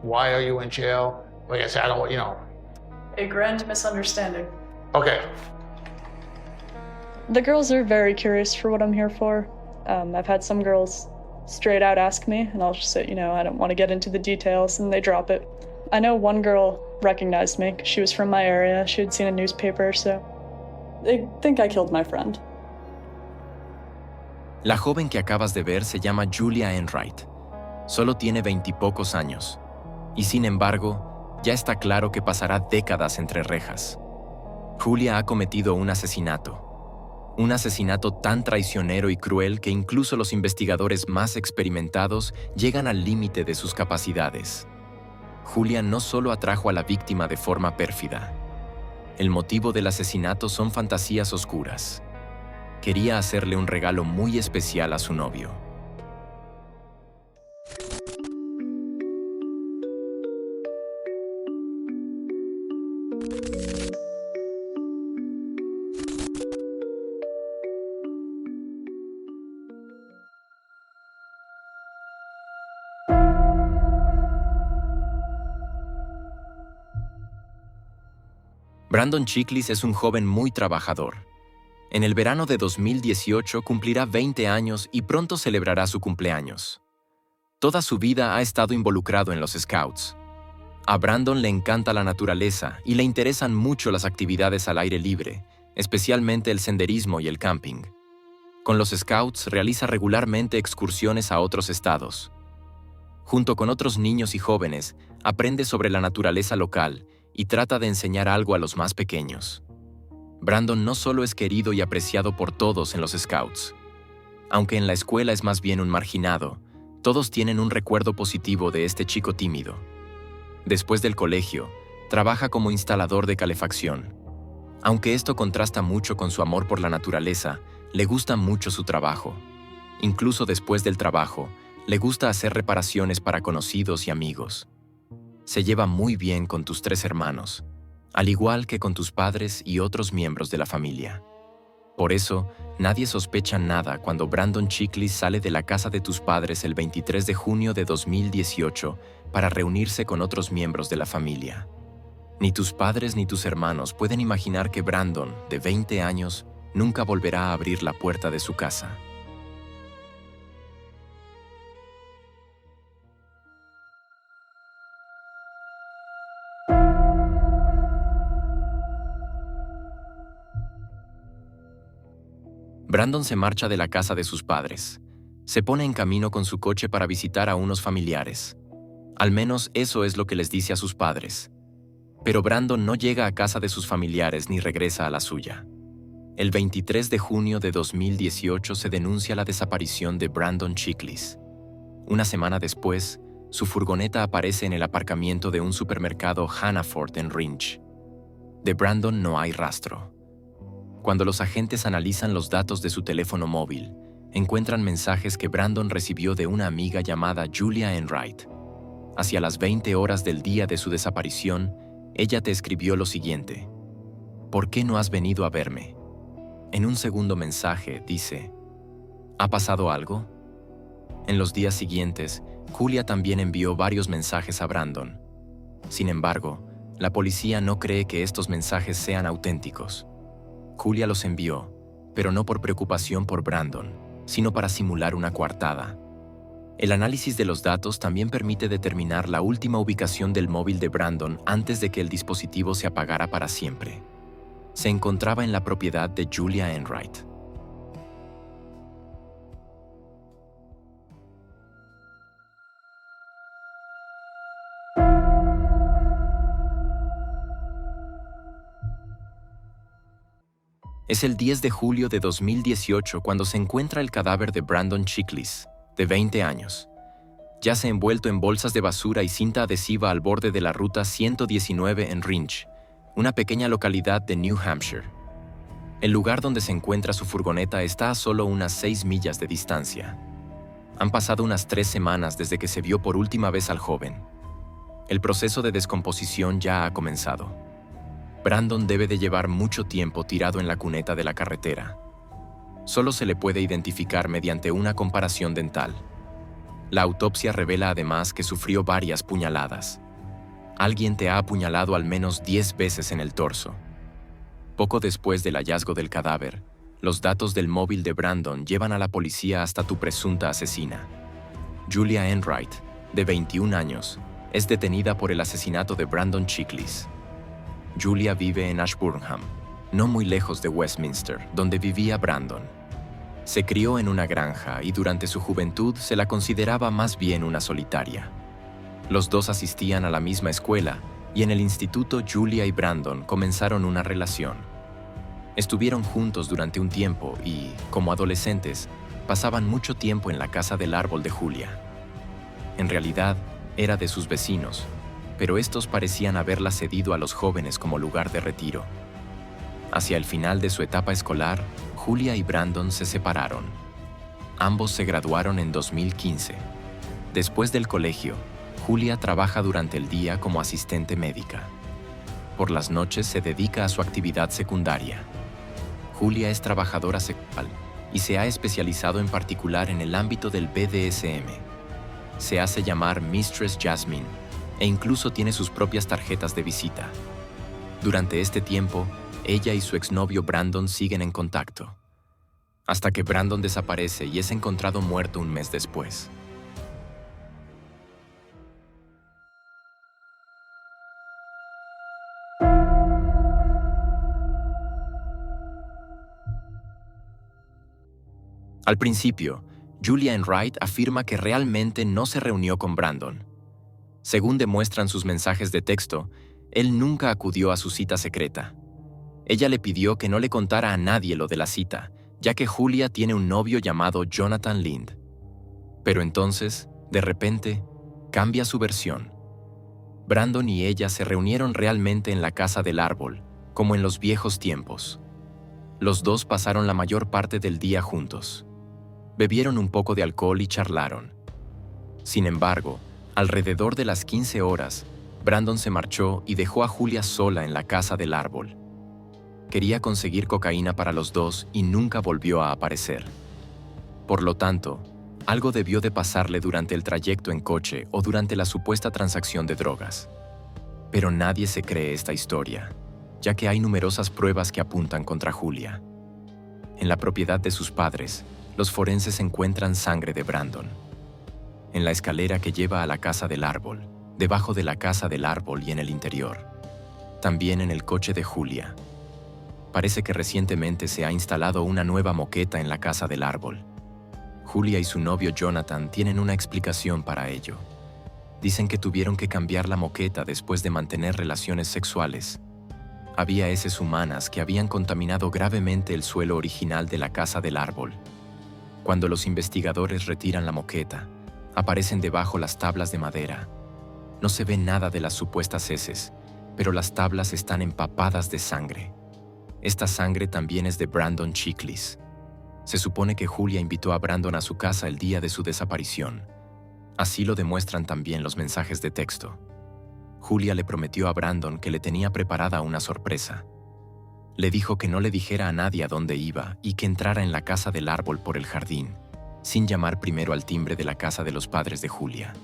Why are you in jail? Like I said, I don't, A grand misunderstanding. Okay. The girls are very curious for what I'm here for. I've had some girls straight out ask me, and I'll just say, I don't want to get into the details, and they drop it. I know one girl recognized me because she was from my area. She had seen a newspaper, so they think I killed my friend. La joven que acabas de ver se llama Julia Enright. Solo tiene 20 y pocos años. Y sin embargo, ya está claro que pasará décadas entre rejas. Julia ha cometido un asesinato. Un asesinato tan traicionero y cruel que incluso los investigadores más experimentados llegan al límite de sus capacidades. Julia no solo atrajo a la víctima de forma pérfida. El motivo del asesinato son fantasías oscuras. Quería hacerle un regalo muy especial a su novio. Brandon Chiklis es un joven muy trabajador. En el verano de 2018 cumplirá 20 años y pronto celebrará su cumpleaños. Toda su vida ha estado involucrado en los Scouts. A Brandon le encanta la naturaleza y le interesan mucho las actividades al aire libre, especialmente el senderismo y el camping. Con los Scouts realiza regularmente excursiones a otros estados. Junto con otros niños y jóvenes, aprende sobre la naturaleza local y trata de enseñar algo a los más pequeños. Brandon no solo es querido y apreciado por todos en los Scouts. Aunque en la escuela es más bien un marginado, todos tienen un recuerdo positivo de este chico tímido. Después del colegio, trabaja como instalador de calefacción. Aunque esto contrasta mucho con su amor por la naturaleza, le gusta mucho su trabajo. Incluso después del trabajo, le gusta hacer reparaciones para conocidos y amigos. Se lleva muy bien con tus 3 hermanos, al igual que con tus padres y otros miembros de la familia. Por eso, nadie sospecha nada cuando Brandon Chiklis sale de la casa de tus padres el 23 de junio de 2018 para reunirse con otros miembros de la familia. Ni tus padres ni tus hermanos pueden imaginar que Brandon, de 20 años, nunca volverá a abrir la puerta de su casa. Brandon se marcha de la casa de sus padres. Se pone en camino con su coche para visitar a unos familiares. Al menos eso es lo que les dice a sus padres. Pero Brandon no llega a casa de sus familiares ni regresa a la suya. El 23 de junio de 2018 se denuncia la desaparición de Brandon Chiklis. Una semana después, su furgoneta aparece en el aparcamiento de un supermercado Hannaford en Rindge. De Brandon no hay rastro. Cuando los agentes analizan los datos de su teléfono móvil, encuentran mensajes que Brandon recibió de una amiga llamada Julia Enright. Hacia las 20 horas del día de su desaparición, ella te escribió lo siguiente: ¿por qué no has venido a verme? En un segundo mensaje dice: ¿ha pasado algo? En los días siguientes, Julia también envió varios mensajes a Brandon. Sin embargo, la policía no cree que estos mensajes sean auténticos. Julia los envió, pero no por preocupación por Brandon, sino para simular una coartada. El análisis de los datos también permite determinar la última ubicación del móvil de Brandon antes de que el dispositivo se apagara para siempre. Se encontraba en la propiedad de Julia Enright. Es el 10 de julio de 2018 cuando se encuentra el cadáver de Brandon Chiklis, de 20 años. Yace envuelto en bolsas de basura y cinta adhesiva al borde de la ruta 119 en Rindge, una pequeña localidad de New Hampshire. El lugar donde se encuentra su furgoneta está a solo unas 6 millas de distancia. Han pasado unas 3 semanas desde que se vio por última vez al joven. El proceso de descomposición ya ha comenzado. Brandon debe de llevar mucho tiempo tirado en la cuneta de la carretera. Solo se le puede identificar mediante una comparación dental. La autopsia revela además que sufrió varias puñaladas. Alguien te ha apuñalado al menos 10 veces en el torso. Poco después del hallazgo del cadáver, los datos del móvil de Brandon llevan a la policía hasta tu presunta asesina. Julia Enright, de 21 años, es detenida por el asesinato de Brandon Chiklis. Julia vive en Ashburnham, no muy lejos de Westminster, donde vivía Brandon. Se crió en una granja y durante su juventud se la consideraba más bien una solitaria. Los dos asistían a la misma escuela y en el instituto Julia y Brandon comenzaron una relación. Estuvieron juntos durante un tiempo y, como adolescentes, pasaban mucho tiempo en la casa del árbol de Julia. En realidad, era de sus vecinos, pero estos parecían haberla cedido a los jóvenes como lugar de retiro. Hacia el final de su etapa escolar, Julia y Brandon se separaron. Ambos se graduaron en 2015. Después del colegio, Julia trabaja durante el día como asistente médica. Por las noches se dedica a su actividad secundaria. Julia es trabajadora sexual y se ha especializado en particular en el ámbito del BDSM. Se hace llamar Mistress Jasmine e incluso tiene sus propias tarjetas de visita. Durante este tiempo, ella y su exnovio Brandon siguen en contacto, hasta que Brandon desaparece y es encontrado muerto un mes después. Al principio, Julia Enright afirma que realmente no se reunió con Brandon. Según demuestran sus mensajes de texto, él nunca acudió a su cita secreta. Ella le pidió que no le contara a nadie lo de la cita, ya que Julia tiene un novio llamado Jonathan Lind. Pero entonces, de repente, cambia su versión. Brandon y ella se reunieron realmente en la casa del árbol, como en los viejos tiempos. Los dos pasaron la mayor parte del día juntos. Bebieron un poco de alcohol y charlaron. Sin embargo, alrededor de las 15 horas, Brandon se marchó y dejó a Julia sola en la casa del árbol. Quería conseguir cocaína para los dos y nunca volvió a aparecer. Por lo tanto, algo debió de pasarle durante el trayecto en coche o durante la supuesta transacción de drogas. Pero nadie se cree esta historia, ya que hay numerosas pruebas que apuntan contra Julia. En la propiedad de sus padres, los forenses encuentran sangre de Brandon. En la escalera que lleva a la casa del árbol, debajo de la casa del árbol y en el interior. También en el coche de Julia. Parece que recientemente se ha instalado una nueva moqueta en la casa del árbol. Julia y su novio Jonathan tienen una explicación para ello. Dicen que tuvieron que cambiar la moqueta después de mantener relaciones sexuales. Había heces humanas que habían contaminado gravemente el suelo original de la casa del árbol. Cuando los investigadores retiran la moqueta, aparecen debajo las tablas de madera. No se ve nada de las supuestas heces, pero las tablas están empapadas de sangre. Esta sangre también es de Brandon Chiklis. Se supone que Julia invitó a Brandon a su casa el día de su desaparición. Así lo demuestran también los mensajes de texto. Julia le prometió a Brandon que le tenía preparada una sorpresa. Le dijo que no le dijera a nadie a dónde iba y que entrara en la casa del árbol por el jardín, sin llamar primero al timbre de la casa de los padres de Julia.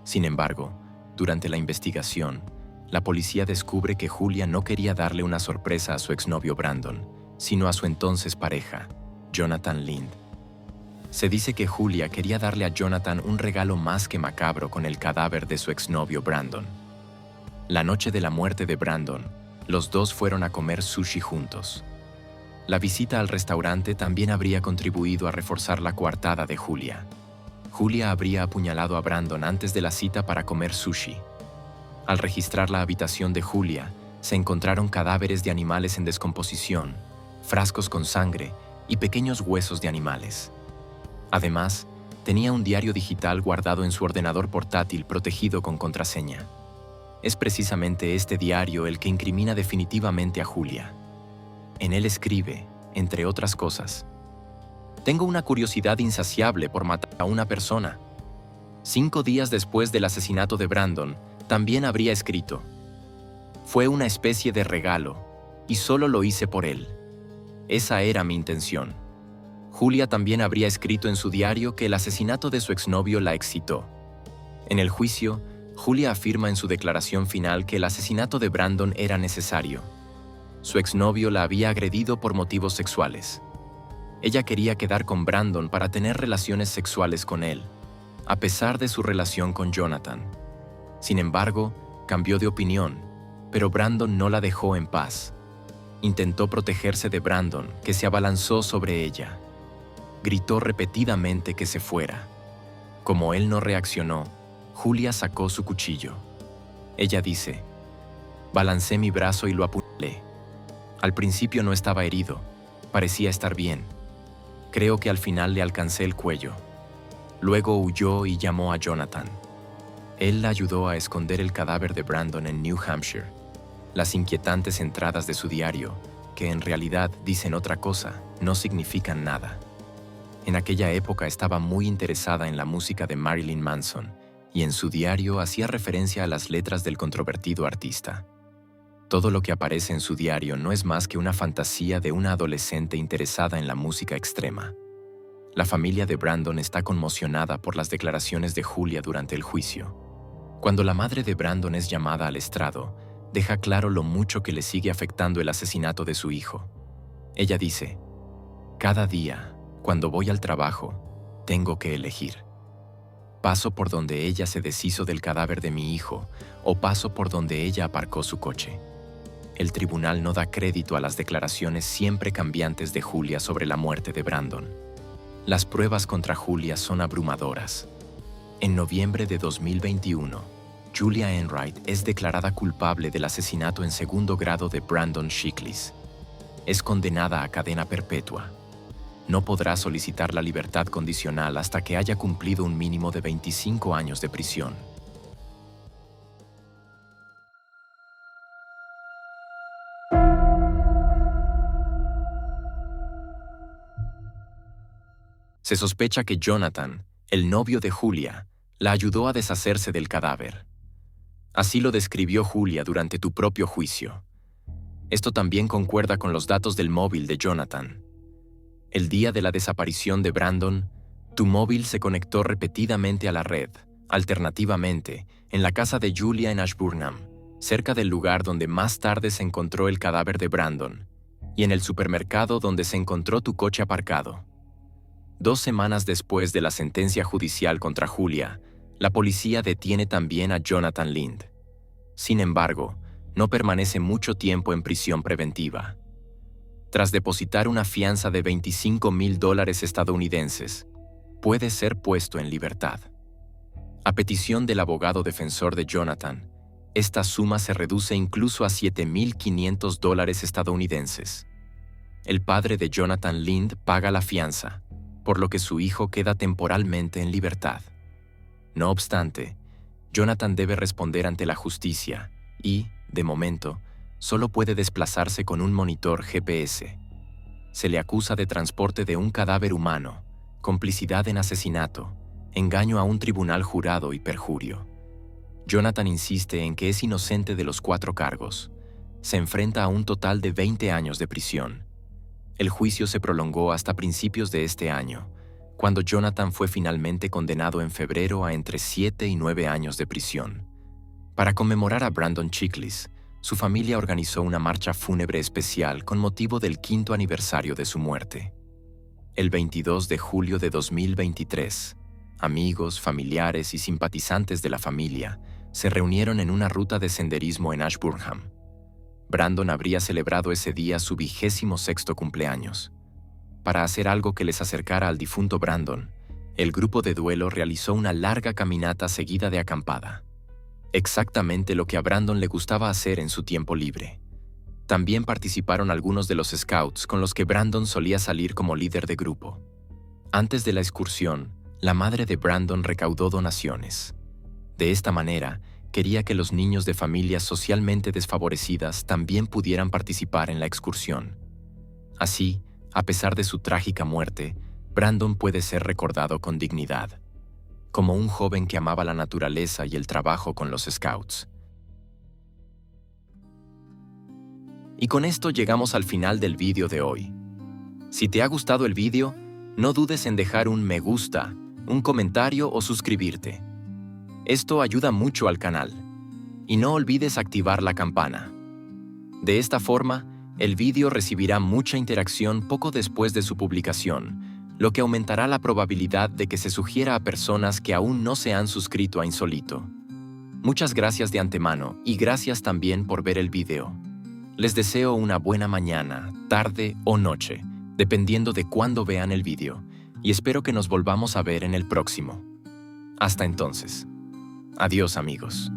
Sin embargo, durante la investigación, la policía descubre que Julia no quería darle una sorpresa a su exnovio Brandon, sino a su entonces pareja, Jonathan Lind. Se dice que Julia quería darle a Jonathan un regalo más que macabro con el cadáver de su exnovio Brandon. La noche de la muerte de Brandon, los dos fueron a comer sushi juntos. La visita al restaurante también habría contribuido a reforzar la coartada de Julia. Julia habría apuñalado a Brandon antes de la cita para comer sushi. Al registrar la habitación de Julia, se encontraron cadáveres de animales en descomposición, frascos con sangre y pequeños huesos de animales. Además, tenía un diario digital guardado en su ordenador portátil protegido con contraseña. Es precisamente este diario el que incrimina definitivamente a Julia. En él escribe, entre otras cosas: «Tengo una curiosidad insaciable por matar a una persona». 5 días después del asesinato de Brandon, también habría escrito: «Fue una especie de regalo, y solo lo hice por él. Esa era mi intención». Julia también habría escrito en su diario que el asesinato de su exnovio la excitó. En el juicio, Julia afirma en su declaración final que el asesinato de Brandon era necesario. Su exnovio la había agredido por motivos sexuales. Ella quería quedar con Brandon para tener relaciones sexuales con él, a pesar de su relación con Jonathan. Sin embargo, cambió de opinión, pero Brandon no la dejó en paz. Intentó protegerse de Brandon, que se abalanzó sobre ella. Gritó repetidamente que se fuera. Como él no reaccionó, Julia sacó su cuchillo. Ella dice: balancé mi brazo y lo apuñalé. Al principio no estaba herido, parecía estar bien. Creo que al final le alcancé el cuello. Luego huyó y llamó a Jonathan. Él la ayudó a esconder el cadáver de Brandon en New Hampshire. Las inquietantes entradas de su diario, que en realidad dicen otra cosa, no significan nada. En aquella época estaba muy interesada en la música de Marilyn Manson y en su diario hacía referencia a las letras del controvertido artista. Todo lo que aparece en su diario no es más que una fantasía de una adolescente interesada en la música extrema. La familia de Brandon está conmocionada por las declaraciones de Julia durante el juicio. Cuando la madre de Brandon es llamada al estrado, deja claro lo mucho que le sigue afectando el asesinato de su hijo. Ella dice: cada día, cuando voy al trabajo, tengo que elegir. Paso por donde ella se deshizo del cadáver de mi hijo o paso por donde ella aparcó su coche. El tribunal no da crédito a las declaraciones siempre cambiantes de Julia sobre la muerte de Brandon. Las pruebas contra Julia son abrumadoras. En noviembre de 2021, Julia Enright es declarada culpable del asesinato en segundo grado de Brandon Chiklis. Es condenada a cadena perpetua. No podrá solicitar la libertad condicional hasta que haya cumplido un mínimo de 25 años de prisión. Se sospecha que Jonathan, el novio de Julia, la ayudó a deshacerse del cadáver. Así lo describió Julia durante tu propio juicio. Esto también concuerda con los datos del móvil de Jonathan. El día de la desaparición de Brandon, tu móvil se conectó repetidamente a la red, alternativamente, en la casa de Julia en Ashburnham, cerca del lugar donde más tarde se encontró el cadáver de Brandon, y en el supermercado donde se encontró tu coche aparcado. 2 semanas después de la sentencia judicial contra Julia, la policía detiene también a Jonathan Lind. Sin embargo, no permanece mucho tiempo en prisión preventiva. Tras depositar una fianza de $25,000 estadounidenses, puede ser puesto en libertad. A petición del abogado defensor de Jonathan, esta suma se reduce incluso a $7,500 estadounidenses. El padre de Jonathan Lind paga la fianza, por lo que su hijo queda temporalmente en libertad. No obstante, Jonathan debe responder ante la justicia y, de momento, solo puede desplazarse con un monitor GPS. Se le acusa de transporte de un cadáver humano, complicidad en asesinato, engaño a un tribunal jurado y perjurio. Jonathan insiste en que es inocente de los 4 cargos. Se enfrenta a un total de 20 años de prisión. El juicio se prolongó hasta principios de este año, cuando Jonathan fue finalmente condenado en febrero a entre 7 y 9 años de prisión. Para conmemorar a Brandon Chiklis, su familia organizó una marcha fúnebre especial con motivo del 5º aniversario de su muerte. El 22 de julio de 2023, amigos, familiares y simpatizantes de la familia se reunieron en una ruta de senderismo en Ashburnham. Brandon habría celebrado ese día su 26º cumpleaños. Para hacer algo que les acercara al difunto Brandon, el grupo de duelo realizó una larga caminata seguida de acampada. Exactamente lo que a Brandon le gustaba hacer en su tiempo libre. También participaron algunos de los scouts con los que Brandon solía salir como líder de grupo. Antes de la excursión, la madre de Brandon recaudó donaciones. De esta manera, quería que los niños de familias socialmente desfavorecidas también pudieran participar en la excursión. Así, a pesar de su trágica muerte, Brandon puede ser recordado con dignidad, como un joven que amaba la naturaleza y el trabajo con los scouts. Y con esto llegamos al final del vídeo de hoy. Si te ha gustado el vídeo, no dudes en dejar un me gusta, un comentario o suscribirte. Esto ayuda mucho al canal. Y no olvides activar la campana. De esta forma, el vídeo recibirá mucha interacción poco después de su publicación, lo que aumentará la probabilidad de que se sugiera a personas que aún no se han suscrito a Insólito. Muchas gracias de antemano y gracias también por ver el video. Les deseo una buena mañana, tarde o noche, dependiendo de cuándo vean el vídeo, y espero que nos volvamos a ver en el próximo. Hasta entonces. Adiós, amigos.